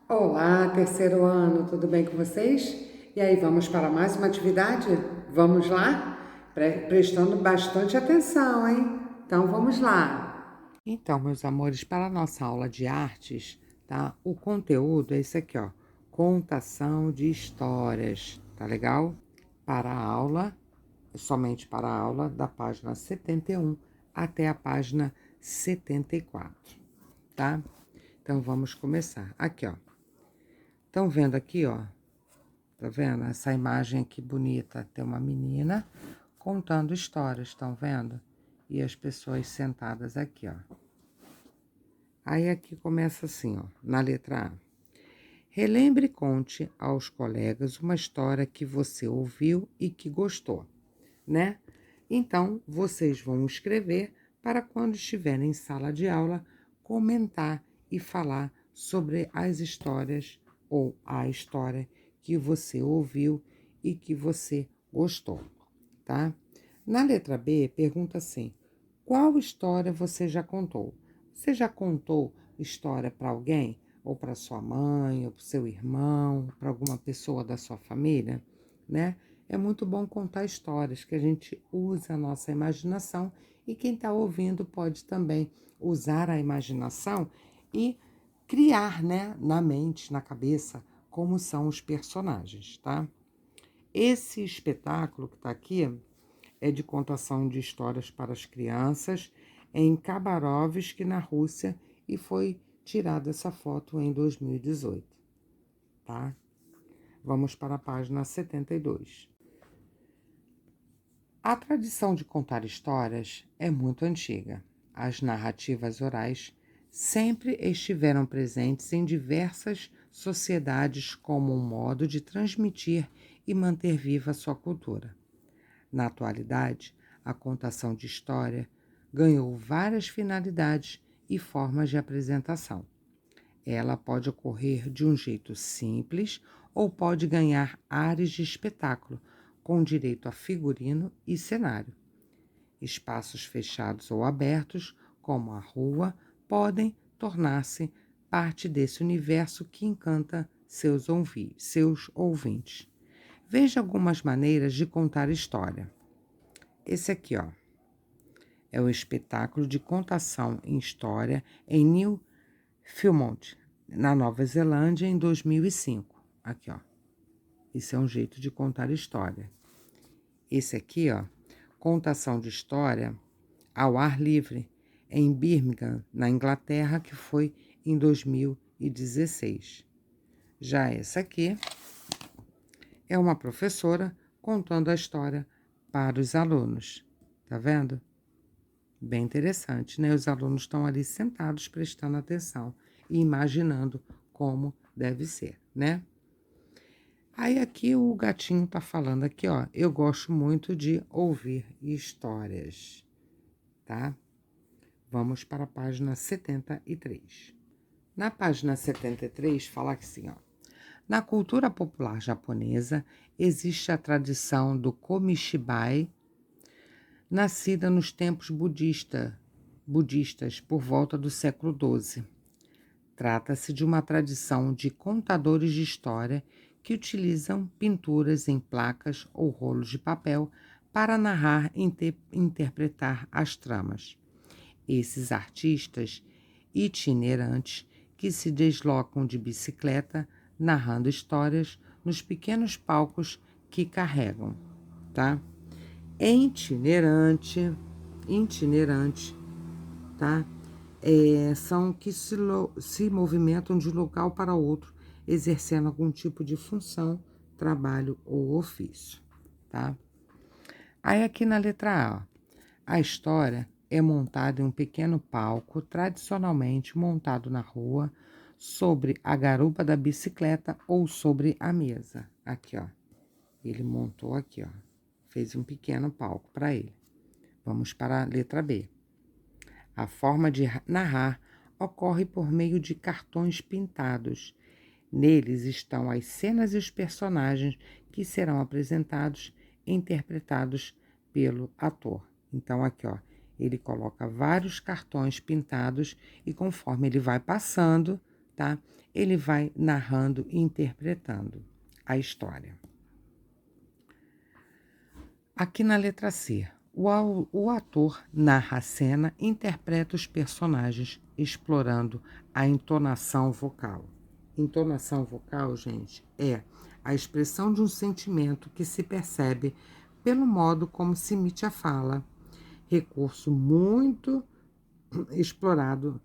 Olá, terceiro ano, tudo bem com vocês? E aí, vamos para mais uma atividade? Vamos lá? Prestando bastante atenção, hein? Então vamos lá. Então, meus amores, para a nossa aula de artes, tá? O conteúdo é esse aqui, ó. Contação de histórias, tá legal? Para a aula, somente para a aula, da página 71 até a página 74, tá? Então vamos começar. Aqui, ó. Estão vendo aqui, ó? Tá vendo? Essa imagem aqui bonita. Tem uma menina contando histórias, estão vendo? E as pessoas sentadas aqui, ó. Aí aqui começa assim, ó, na letra A. Relembre e conte aos colegas uma história que você ouviu e que gostou, né? Então, vocês vão escrever para quando estiverem em sala de aula, comentar e falar sobre as histórias ou a história que você ouviu e que você gostou, tá? Na letra B, pergunta assim: qual história você já contou? Você já contou história para alguém? Ou para sua mãe, ou para seu irmão, para alguma pessoa da sua família, né? É muito bom contar histórias, que a gente usa a nossa imaginação e quem está ouvindo pode também usar a imaginação e criar, né, na mente, na cabeça, como são os personagens, tá? Esse espetáculo que está aqui é de contação de histórias para as crianças em Khabarovsk, na Rússia, e foi tirada essa foto em 2018, tá? Vamos para a página 72. A tradição de contar histórias é muito antiga. As narrativas orais sempre estiveram presentes em diversas sociedades como um modo de transmitir e manter viva sua cultura. Na atualidade, a contação de história ganhou várias finalidades e formas de apresentação. Ela pode ocorrer de um jeito simples ou pode ganhar áreas de espetáculo, com direito a figurino e cenário. Espaços fechados ou abertos, como a rua, podem tornar-se parte desse universo que encanta seus ouvintes. Veja algumas maneiras de contar história. Esse aqui, ó, é o espetáculo de contação em história em Newfoundland, na Nova Zelândia, em 2005. Aqui, ó. Esse é um jeito de contar história. Esse aqui, ó, contação de história ao ar livre, em Birmingham, na Inglaterra, que foi em 2016. Já essa aqui é uma professora contando a história para os alunos. Tá vendo? Bem interessante, né? Os alunos estão ali sentados prestando atenção e imaginando como deve ser, né? Aí aqui o gatinho tá falando aqui, ó. Eu gosto muito de ouvir histórias, tá? Vamos para a página 73. Na página 73 fala assim, ó. Na cultura popular japonesa existe a tradição do komishibai, nascida nos tempos budistas por volta do século XII. Trata-se de uma tradição de contadores de história que utilizam pinturas em placas ou rolos de papel para narrar e interpretar as tramas. Esses artistas itinerantes que se deslocam de bicicleta narrando histórias nos pequenos palcos que carregam, tá? É itinerante, tá? São que se movimentam de um local para outro, exercendo algum tipo de função, trabalho ou ofício, tá? Aí aqui na letra A, a história é montada em um pequeno palco, tradicionalmente montado na rua, sobre a garupa da bicicleta ou sobre a mesa. Aqui, ó. Ele montou aqui, ó. Fez um pequeno palco para ele. Vamos para a letra B. A forma de narrar ocorre por meio de cartões pintados. Neles estão as cenas e os personagens que serão apresentados e interpretados pelo ator. Então, aqui, ó, ele coloca vários cartões pintados e conforme ele vai passando, tá? Ele vai narrando e interpretando a história. Aqui na letra C, o ator narra a cena, interpreta os personagens, explorando a entonação vocal. Entonação vocal, gente, é a expressão de um sentimento que se percebe pelo modo como se emite a fala. Recurso muito explorado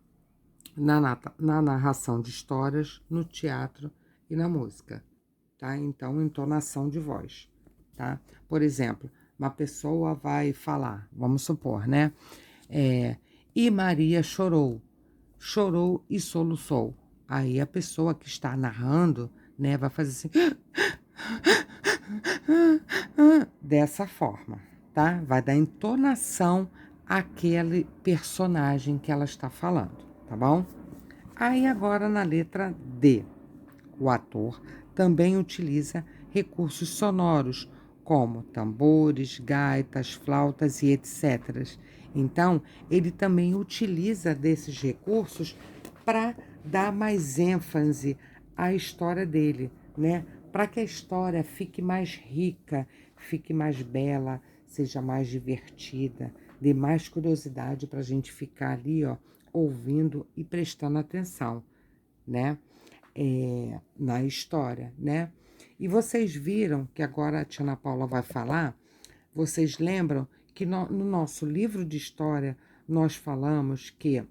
na narração de histórias, no teatro e na música, tá? Então, entonação de voz, tá? Por exemplo, uma pessoa vai falar, vamos supor, né? E Maria chorou, chorou e soluçou. Aí a pessoa que está narrando, né, vai fazer assim, dessa forma, tá? Vai dar entonação àquele personagem que ela está falando, tá bom? Aí agora na letra D, o ator também utiliza recursos sonoros, como tambores, gaitas, flautas e etc. Então, ele também utiliza desses recursos para dar mais ênfase à história dele, né? Para que a história fique mais rica, fique mais bela, seja mais divertida, dê mais curiosidade para a gente ficar ali, ó, ouvindo e prestando atenção, né? Na história, né? E vocês viram que agora a tia Ana Paula vai falar, vocês lembram que no nosso livro de história nós falamos que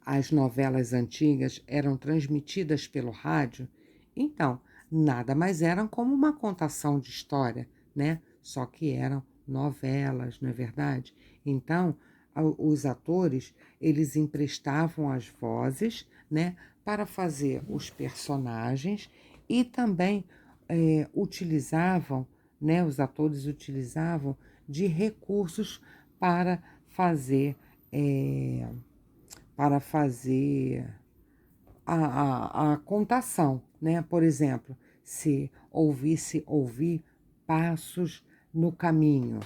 as novelas antigas eram transmitidas pelo rádio? Então, nada mais eram como uma contação de história, né? Só que eram novelas, não é verdade? Então, os atores, eles emprestavam as vozes, né, para fazer os personagens e também utilizavam, né, os atores utilizavam de recursos para fazer eh, a contação, né? Por exemplo, se ouvir passos no caminho,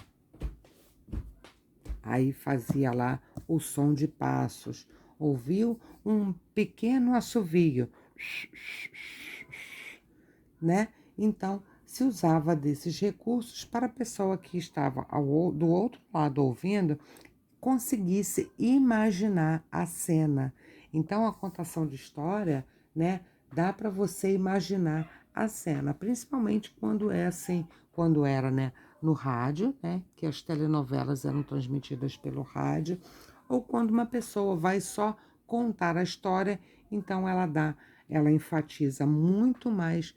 aí fazia lá o som de passos. Ouviu um pequeno assovio, né? Então, se usava desses recursos para a pessoa que estava do outro lado ouvindo conseguisse imaginar a cena. Então, a contação de história, né, dá para você imaginar a cena, principalmente quando é assim, quando era, né, no rádio, né, que as telenovelas eram transmitidas pelo rádio, ou quando uma pessoa vai só contar a história, então ela enfatiza muito mais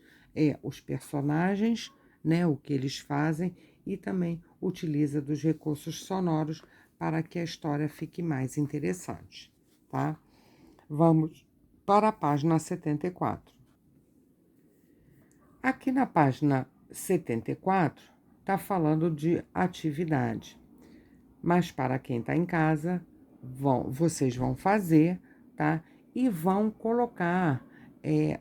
os personagens, né, o que eles fazem, e também utiliza dos recursos sonoros para que a história fique mais interessante, tá? Vamos para a página 74. Aqui na página 74 está falando de atividade, mas para quem está em casa, vocês vão fazer, tá? E vão colocar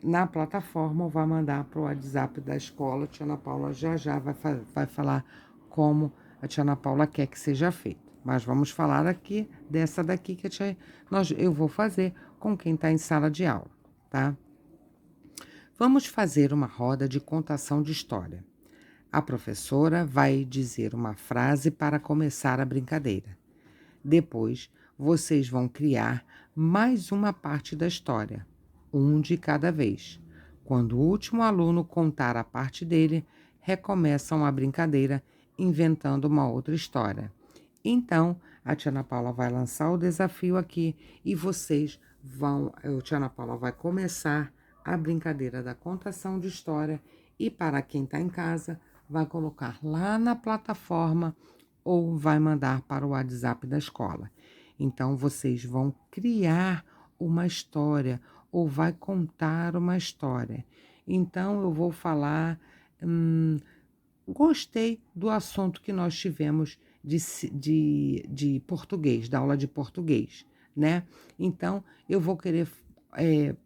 na plataforma ou vai mandar para o WhatsApp da escola. A tia Ana Paula já vai falar como a tia Ana Paula quer que seja feito. Mas vamos falar aqui dessa daqui que eu vou fazer com quem está em sala de aula, tá? Vamos fazer uma roda de contação de história. A professora vai dizer uma frase para começar a brincadeira. Depois, vocês vão criar mais uma parte da história, um de cada vez. Quando o último aluno contar a parte dele, recomeçam a brincadeira, inventando uma outra história. Então, a tia Ana Paula vai lançar o desafio aqui e a tia Ana Paula vai começar a brincadeira da contação de história e para quem está em casa, vai colocar lá na plataforma ou vai mandar para o WhatsApp da escola. Então, vocês vão criar uma história ou vai contar uma história. Então, eu vou falar, gostei do assunto que nós tivemos de português, da aula de português, né? Então, eu vou querer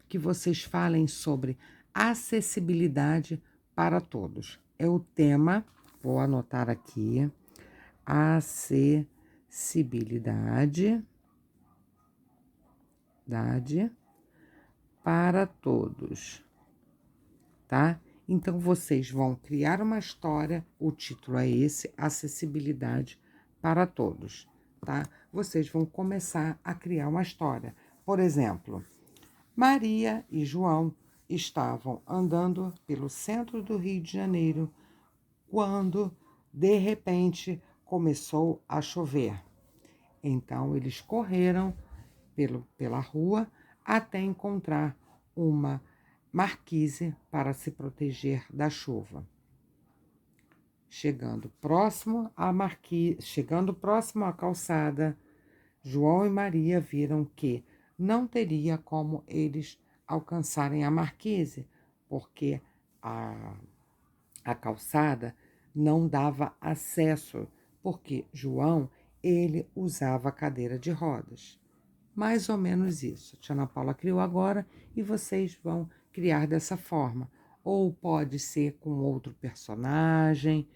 que vocês falem sobre acessibilidade para todos. É o tema, vou anotar aqui, acessibilidade para todos, tá? Então, vocês vão criar uma história, o título é esse, Acessibilidade para Todos, tá? Vocês vão começar a criar uma história. Por exemplo, Maria e João estavam andando pelo centro do Rio de Janeiro quando, de repente, começou a chover. Então, eles correram pela rua até encontrar uma marquise para se proteger da chuva. Chegando próximo à calçada, João e Maria viram que não teria como eles alcançarem a marquise, porque a calçada não dava acesso, porque João, ele usava cadeira de rodas. Mais ou menos isso. A Tia Ana Paula criou agora e vocês vão criar dessa forma. Ou pode ser com outro personagem,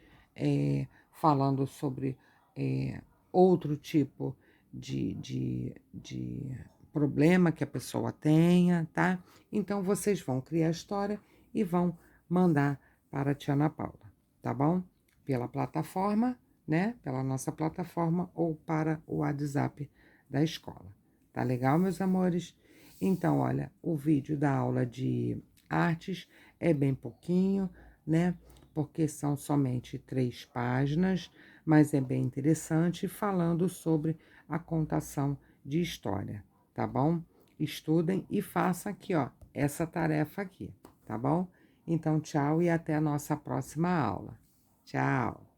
falando sobre outro tipo de problema que a pessoa tenha, tá? Então, vocês vão criar a história e vão mandar para a Tia Ana Paula, tá bom? Pela plataforma, né? Pela nossa plataforma ou para o WhatsApp da escola. Tá legal, meus amores? Então, olha, o vídeo da aula de artes é bem pouquinho, né? Porque são somente 3 páginas, mas é bem interessante, falando sobre a contação de história, tá bom? Estudem e façam aqui, ó, essa tarefa aqui, tá bom? Então, tchau e até a nossa próxima aula. Tchau!